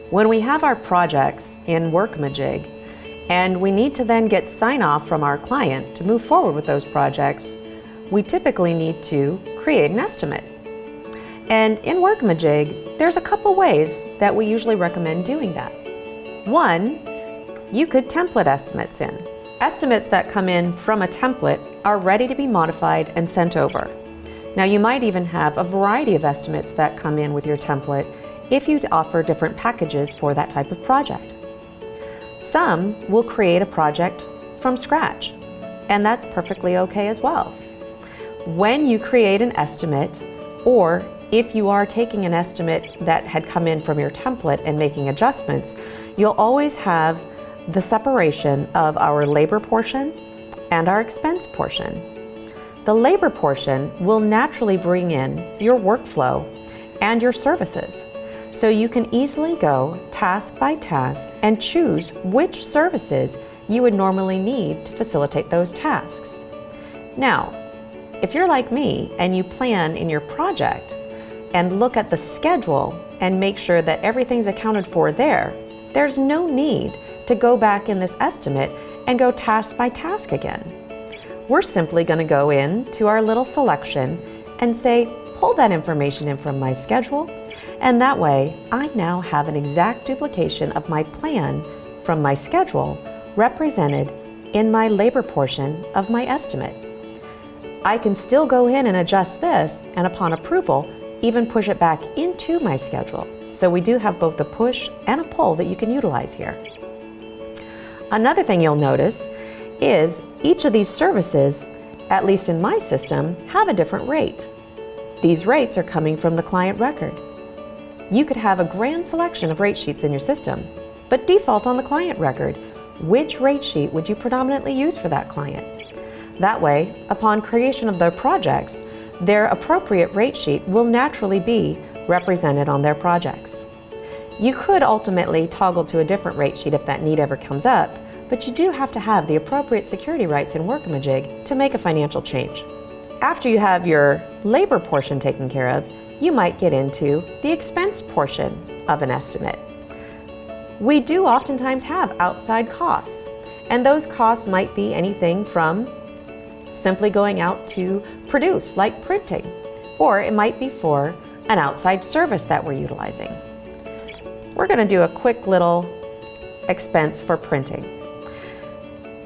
When we have our projects in Workamajig and we need to then get sign-off from our client to move forward with those projects, we typically need to create an estimate. And in Workamajig, there's a couple ways that we usually recommend doing that. One, you could template estimates in. Estimates that come in from a template are ready to be modified and sent over. Now, you might even have a variety of estimates that come in with your template if you offer different packages for that type of project. Some will create a project from scratch, and that's perfectly okay as well. When you create an estimate, or if you are taking an estimate that had come in from your template and making adjustments, you'll always have the separation of our labor portion and our expense portion. The labor portion will naturally bring in your workflow and your services. So you can easily go task by task and choose which services you would normally need to facilitate those tasks. Now, if you're like me and you plan in your project and look at the schedule and make sure that everything's accounted for there, there's no need to go back in this estimate and go task by task again. We're simply going to go into our little selection and say, pull that information in from my schedule, and that way I now have an exact duplication of my plan from my schedule represented in my labor portion of my estimate. I can still go in and adjust this, and upon approval, even push it back into my schedule. So we do have both a push and a pull that you can utilize here. Another thing you'll notice is each of these services, at least in my system, have a different rate. These rates are coming from the client record. You could have a grand selection of rate sheets in your system, but default on the client record. Which rate sheet would you predominantly use for that client? That way, upon creation of their projects, their appropriate rate sheet will naturally be represented on their projects. You could ultimately toggle to a different rate sheet if that need ever comes up, but you do have to have the appropriate security rights in Workamajig to make a financial change. After you have your labor portion taken care of, you might get into the expense portion of an estimate. We do oftentimes have outside costs, and those costs might be anything from simply going out to produce, like printing, or it might be for an outside service that we're utilizing. We're going to do a quick little expense for printing.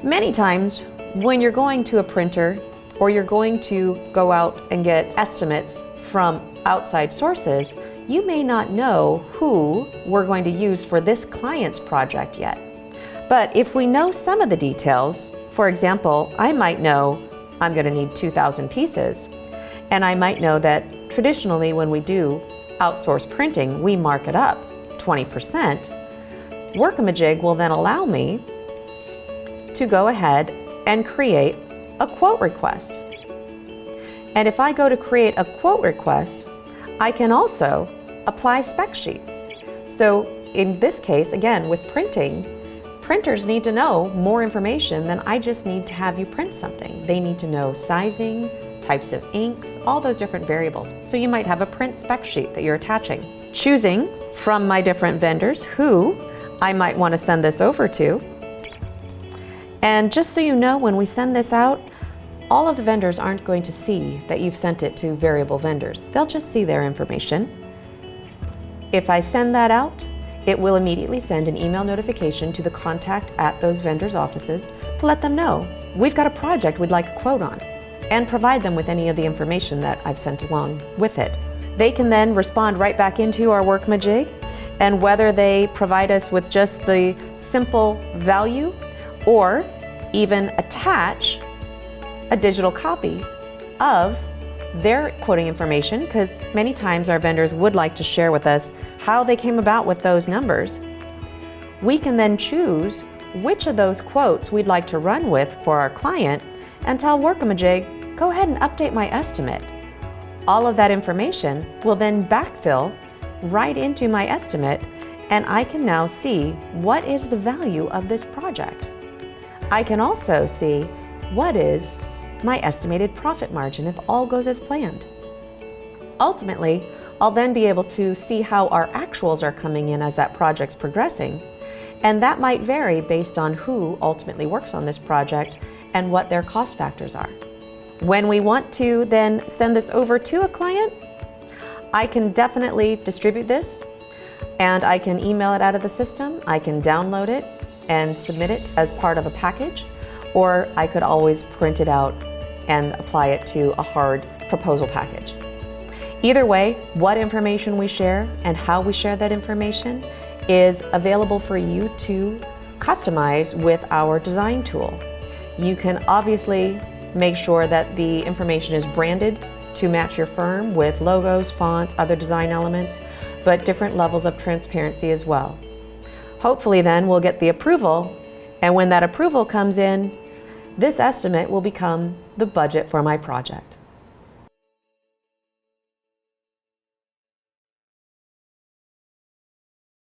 Many times when you're going to a printer or you're going to go out and get estimates from outside sources, you may not know who we're going to use for this client's project yet. But if we know some of the details, for example, I might know I'm going to need 2,000 pieces, and I might know that traditionally when we do outsource printing, we mark it up 20%. Workamajig will then allow me to go ahead and create a quote request. And if I go to create a quote request, I can also apply spec sheets. So in this case, again, with printing, printers need to know more information than I just need to have you print something. They need to know sizing, types of inks, all those different variables. So you might have a print spec sheet that you're attaching. Choosing from my different vendors who I might want to send this over to. And just so you know, when we send this out, all of the vendors aren't going to see that you've sent it to variable vendors. They'll just see their information. If I send that out, it will immediately send an email notification to the contact at those vendors' offices to let them know we've got a project we'd like a quote on, and provide them with any of the information that I've sent along with it. They can then respond right back into our Workamajig, and whether they provide us with just the simple value or even attach a digital copy of their quoting information, because many times our vendors would like to share with us how they came about with those numbers. We can then choose which of those quotes we'd like to run with for our client and tell Workamajig, go ahead and update my estimate. All of that information will then backfill right into my estimate, and I can now see what is the value of this project. I can also see what is my estimated profit margin if all goes as planned. Ultimately, I'll then be able to see how our actuals are coming in as that project's progressing, and that might vary based on who ultimately works on this project and what their cost factors are. When we want to then send this over to a client, I can definitely distribute this, and I can email it out of the system, I can download it and submit it as part of a package, or I could always print it out and apply it to a hard proposal package. Either way, what information we share and how we share that information is available for you to customize with our design tool. You can obviously make sure that the information is branded to match your firm with logos, fonts, other design elements, but different levels of transparency as well. Hopefully then we'll get the approval, and when that approval comes in, this estimate will become the budget for my project.